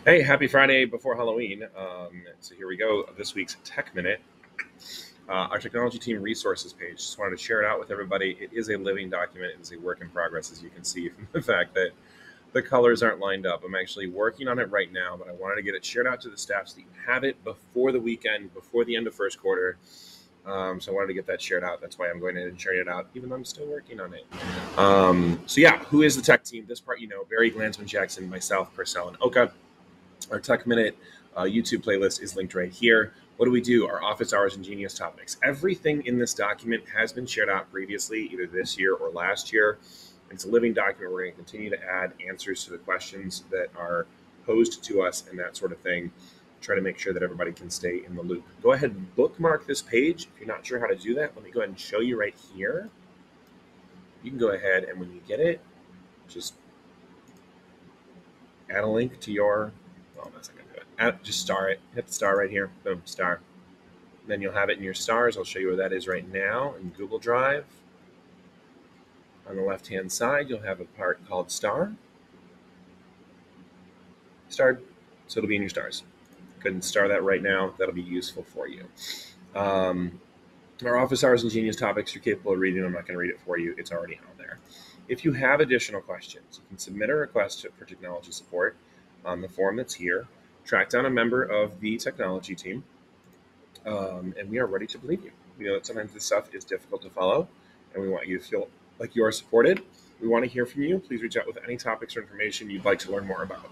Hey, happy Friday before Halloween. So here we go. This week's Tech Minute, our technology team resources page. Just wanted to share it out with everybody. It is a living document. It is a work in progress, as you can see from the fact that the colors aren't lined up. I'm actually working on it right now, but I wanted to get it shared out to the staff so that you have it before the weekend, before the end of first quarter. So I wanted to get that shared out. That's why I'm going in and sharing it out, even though I'm still working on it. So yeah, who is the tech team? This part, Barry Glansman Jackson, myself, Purcell, and Oka. Our Tech Minute YouTube playlist is linked right here. What do we do? Our office hours and genius topics. Everything in this document has been shared out previously, either this year or last year. It's a living document. We're going to continue to add answers to the questions that are posed to us and that sort of thing. Try to make sure that everybody can stay in the loop. Go ahead and bookmark this page. If you're not sure how to do that, let me go ahead and show you right here. You can go ahead and when you get it, just add a link to your, well, that's not going to do it. Just star it. Hit the star right here. Boom, star. Then you'll have it in your stars. I'll show you where that is right now in Google Drive. On the left-hand side, you'll have a part called star. Starred. So it'll be in your stars. Go ahead and star that right now. That'll be useful for you. Our office hours and genius topics you're capable of reading. I'm not going to read it for you. It's already on there. If you have additional questions, you can submit a request for technology support on the form that's here. Track down a member of the technology team, and we are ready to believe you. We know that sometimes this stuff is difficult to follow, and we want you to feel like you are supported. We want to hear from you. Please reach out with any topics or information you'd like to learn more about.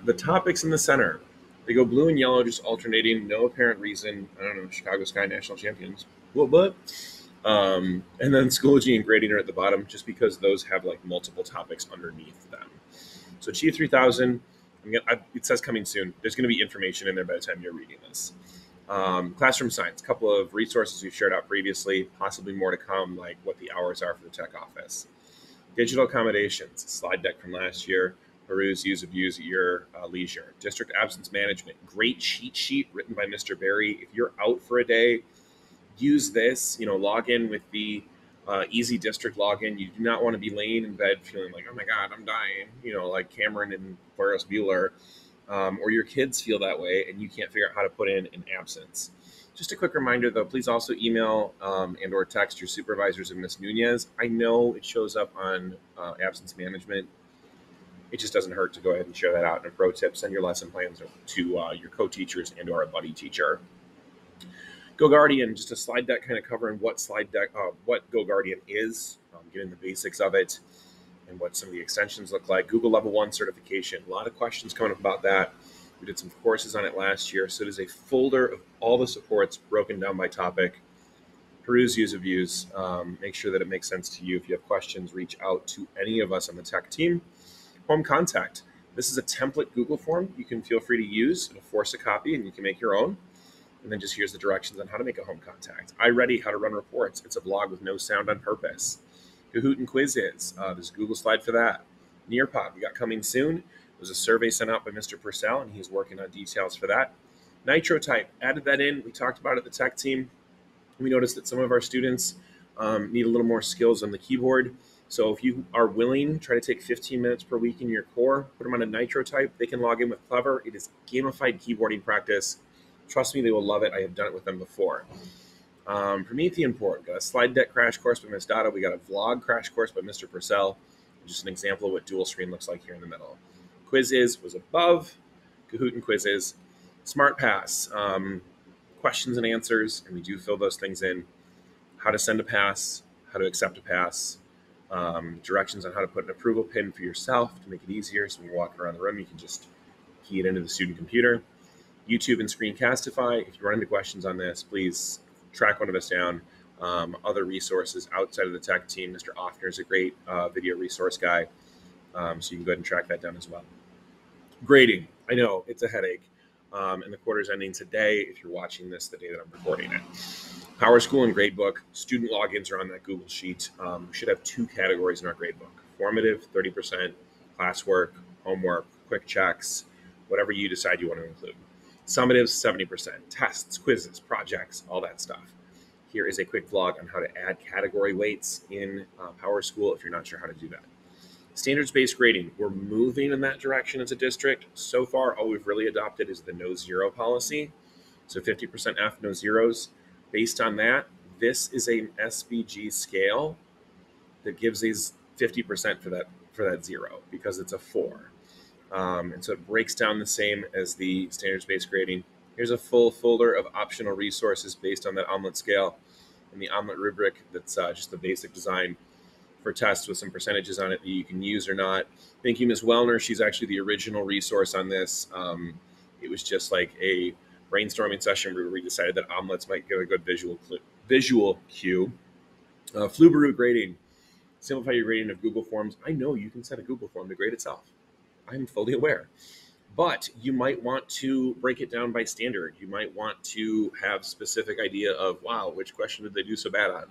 The topics in the center, they go blue and yellow, just alternating, no apparent reason. I don't know, Chicago Sky National Champions. What? And then Schoology and grading are at the bottom, just because those have like multiple topics underneath them. So Achieve 3000, it says coming soon. There's going to be information in there by the time you're reading this. Classroom science, a couple of resources we've shared out previously, possibly more to come, like what the hours are for the tech office. Digital accommodations, slide deck from last year. Peruse, use, abuse at your leisure. District absence management, great cheat sheet written by Mr. Barry. If you're out for a day, use this. Log in with the easy district login. You do not want to be laying in bed feeling like, oh my God, I'm dying. Like Cameron and Ferris Bueller, or your kids feel that way and you can't figure out how to put in an absence. Just a quick reminder, though, please also email and or text your supervisors and Ms. Nunez. I know it shows up on absence management. It just doesn't hurt to go ahead and share that out. And a pro tip, send your lesson plans to your co-teachers and or a buddy teacher. GoGuardian, just a slide deck kind of covering what GoGuardian is, getting the basics of it, and what some of the extensions look like. Google Level 1 certification, a lot of questions coming up about that. We did some courses on it last year, so it is a folder of all the supports broken down by topic. Peruse, use, abuse. Make sure that it makes sense to you. If you have questions, reach out to any of us on the tech team. Home contact. This is a template Google form you can feel free to use. It'll force a copy and you can make your own. And then just here's the directions on how to make a home contact. iReady, how to run reports. It's a blog with no sound on purpose. Kahoot and Quiz there's a Google slide for that. Nearpod, we got coming soon. There's a survey sent out by Mr. Purcell, and he's working on details for that. NitroType, added that in. We talked about it at the tech team. We noticed that some of our students need a little more skills on the keyboard. So if you are willing, try to take 15 minutes per week in your core, put them on a NitroType. They can log in with Clever. It is gamified keyboarding practice. Trust me, they will love it. I have done it with them before. Promethean Port, got a slide deck crash course by Ms. Dotto. We got a vlog crash course by Mr. Purcell. Just an example of what dual screen looks like here in the middle. Quiz was above. Kahoot and Quiz Smart Pass, questions and answers, and we do fill those things in. How to send a pass, how to accept a pass, directions on how to put an approval pin for yourself to make it easier. So when you're walking around the room, you can just key it into the student computer. YouTube and Screencastify. If you run into questions on this, please track one of us down. Other resources outside of the tech team. Mr. Offner is a great video resource guy, so you can go ahead and track that down as well. Grading. I know it's a headache, and the quarter's ending today if you're watching this the day that I'm recording it. PowerSchool and Gradebook. Student logins are on that Google Sheet. We should have 2 categories in our gradebook. Formative, 30%, classwork, homework, quick checks, whatever you decide you want to include. Summative, 70%, tests, quizzes, projects, all that stuff. Here is a quick vlog on how to add category weights in PowerSchool if you're not sure how to do that. Standards-based grading, we're moving in that direction as a district. So far, all we've really adopted is the no zero policy. So 50% F, no zeros. Based on that, this is an SBG scale that gives these 50% for that zero because it's a 4. And so it breaks down the same as the standards-based grading. Here's a full folder of optional resources based on that omelet scale and the omelet rubric. That's just the basic design for tests with some percentages on it that you can use or not. Thank you, Ms. Wellner. She's actually the original resource on this. It was just like a brainstorming session where we decided that omelets might give a good visual cue. Flubaroo grading. Simplify your grading of Google Forms. I know you can set a Google form to grade itself. I'm fully aware. But you might want to break it down by standard. You might want to have specific idea of, wow, which question did they do so bad on?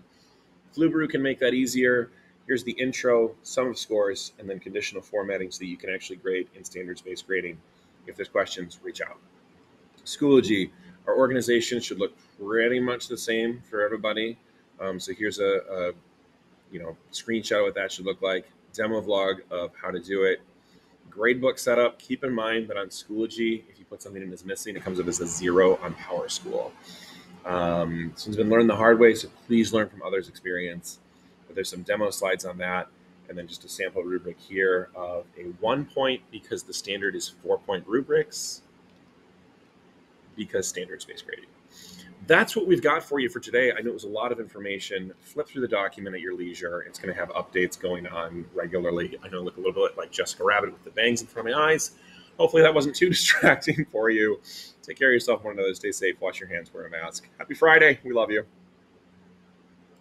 Flubaroo can make that easier. Here's the intro, sum of scores, and then conditional formatting so that you can actually grade in standards-based grading. If there's questions, reach out. Schoology, our organization should look pretty much the same for everybody. So here's a screenshot of what that should look like. Demo vlog of how to do it. Gradebook setup. Keep in mind that on Schoology, if you put something in as missing, it comes up as a 0 on PowerSchool. This one's been learned the hard way, so please learn from others' experience. But there's some demo slides on that, and then just a sample rubric here of a 1 point because the standard is 4-point rubrics because standards-based grading. That's what we've got for you for today. I know it was a lot of information. Flip through the document at your leisure. It's going to have updates going on regularly. I know I look a little bit like Jessica Rabbit with the bangs in front of my eyes. Hopefully that wasn't too distracting for you. Take care of yourself, one another. Stay safe. Wash your hands. Wear a mask. Happy Friday. We love you.